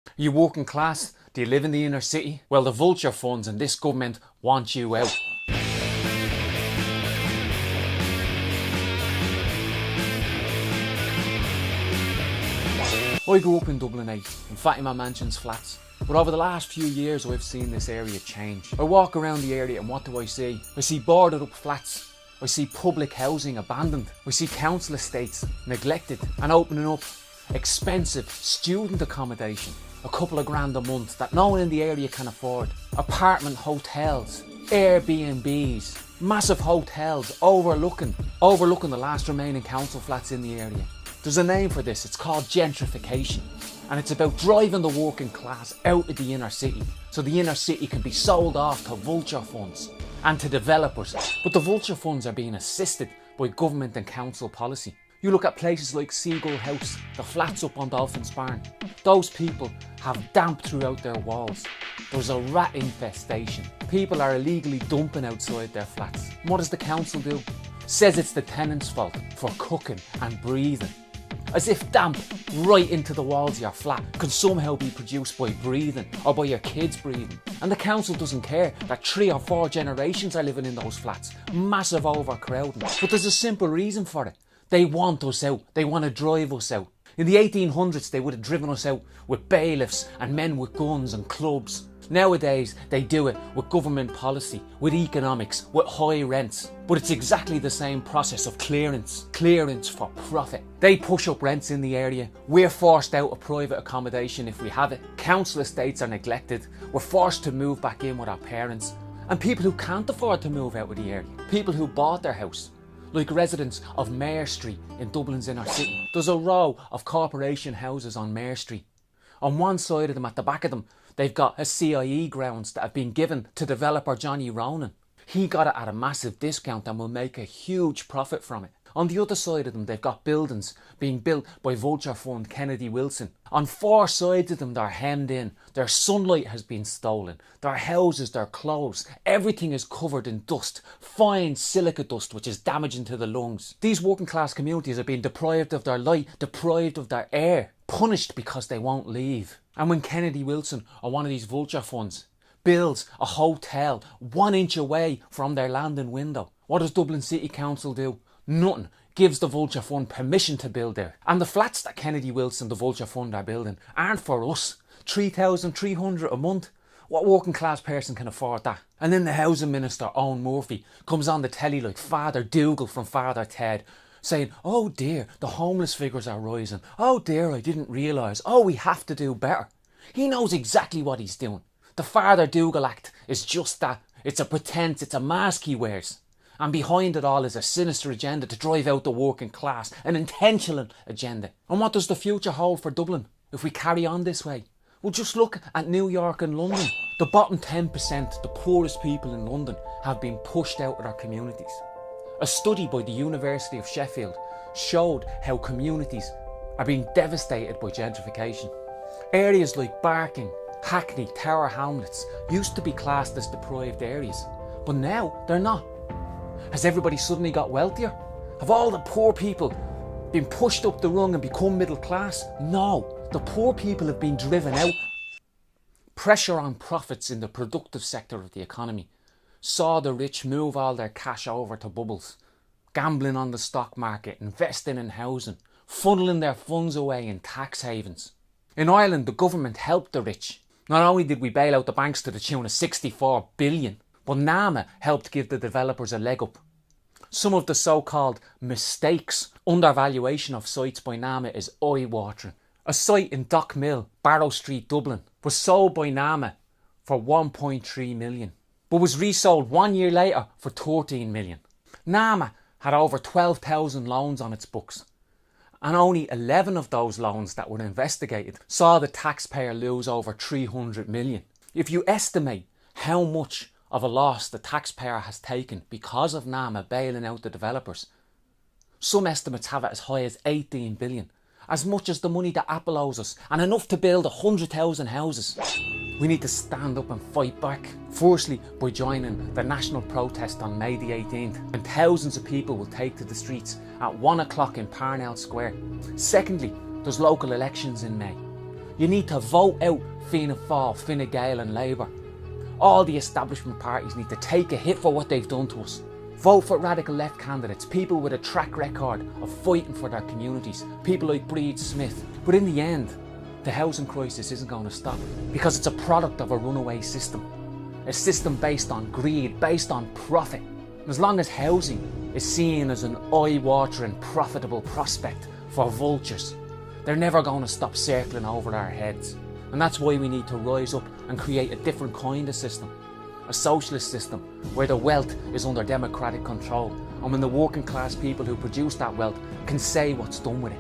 Are you working class? Do you live in the inner city? Well, the vulture funds and this government want you out. I grew up in Dublin 8, in Fatima Mansions flats. But over the last few years I've seen this area change. I walk around the area and what do I see? I see boarded up flats. I see public housing abandoned. I see council estates neglected and opening up expensive student accommodation. A couple of grand a month that no one in the area can afford. Apartment hotels, Airbnbs, massive hotels overlooking the last remaining council flats in the area. There's a name for this, it's called gentrification. And it's about driving the working class out of the inner city so the inner city can be sold off to vulture funds and to developers. But the vulture funds are being assisted by government and council policy. You look at places like Seagull House, the flats up on Dolphin's Barn. Those people have damp throughout their walls. There's a rat infestation. People are illegally dumping outside their flats. And what does the council do? Says it's the tenant's fault for cooking and breathing. As if damp right into the walls of your flat can somehow be produced by breathing or by your kids breathing. And the council doesn't care that 3 or 4 generations are living in those flats. Massive overcrowding. But there's a simple reason for it. They want us out. They want to drive us out. In the 1800s, they would have driven us out with bailiffs and men with guns and clubs. Nowadays, they do it with government policy, with economics, with high rents. But it's exactly the same process of clearance for profit. They push up rents in the area. We're forced out of private accommodation if we have it. Council estates are neglected. We're forced to move back in with our parents. And people who can't afford to move out of the area, people who bought their house, like residents of Mare Street in Dublin's inner city. There's a row of corporation houses on Mare Street. On one side of them, at the back of them, they've got a CIE grounds that have been given to developer Johnny Ronan. He got it at a massive discount and will make a huge profit from it. On the other side of them, they've got buildings being built by vulture fund Kennedy Wilson. On 4 sides of them, they're hemmed in. Their sunlight has been stolen. Their houses, their clothes, everything is covered in dust. Fine silica dust, which is damaging to the lungs. These working class communities are being deprived of their light, deprived of their air, punished because they won't leave. And when Kennedy Wilson or one of these vulture funds builds a hotel 1 inch away from their landing window, what does Dublin City Council do? Nothing. Gives the vulture fund permission to build there. And the flats that Kennedy Wilson, the vulture fund, are building aren't for us. 3,300 a month. What working class person can afford that? And then the housing minister, Owen Murphy, comes on the telly like Father Dougal from Father Ted, saying, oh dear, the homeless figures are rising. Oh dear, I didn't realise. Oh, we have to do better. He knows exactly what he's doing. The Father Dougal Act is just that. It's a pretense, it's a mask he wears. And behind it all is a sinister agenda to drive out the working class, an intentional agenda. And what does the future hold for Dublin if we carry on this way? Well, just look at New York and London. The bottom 10%, the poorest people in London, have been pushed out of their communities. A study by the University of Sheffield showed how communities are being devastated by gentrification. Areas like Barking, Hackney, Tower Hamlets used to be classed as deprived areas, but now they're not. Has everybody suddenly got wealthier? Have all the poor people been pushed up the rung and become middle class? No, the poor people have been driven out. Pressure on profits in the productive sector of the economy saw the rich move all their cash over to bubbles, gambling on the stock market, investing in housing, funneling their funds away in tax havens. In Ireland, the government helped the rich. Not only did we bail out the banks to the tune of 64 billion, but NAMA helped give the developers a leg up. Some of the so-called mistakes, undervaluation of sites by NAMA is eye-watering. A site in Dockmill, Barrow Street, Dublin, was sold by NAMA for 1.3 million, but was resold 1 year later for 13 million. NAMA had over 12,000 loans on its books, and only 11 of those loans that were investigated saw the taxpayer lose over 300 million. If you estimate how much of a loss the taxpayer has taken because of NAMA bailing out the developers, some estimates have it as high as 18 billion, as much as the money that Apple owes us, and enough to build 100,000 houses. We need to stand up and fight back. Firstly, by joining the national protest on May the 18th, and thousands of people will take to the streets at 1 o'clock in Parnell Square. Secondly, there's local elections in May. You need to vote out Fianna Fáil, Fine Gael and Labour. All the establishment parties need to take a hit for what they've done to us. Vote for radical left candidates, people with a track record of fighting for their communities, people like Breed Smith. But in the end, the housing crisis isn't going to stop because it's a product of a runaway system. A system based on greed, based on profit. As long as housing is seen as an eye-watering, profitable prospect for vultures, they're never going to stop circling over our heads. And that's why we need to rise up and create a different kind of system. A socialist system where the wealth is under democratic control and when the working class people who produce that wealth can say what's done with it.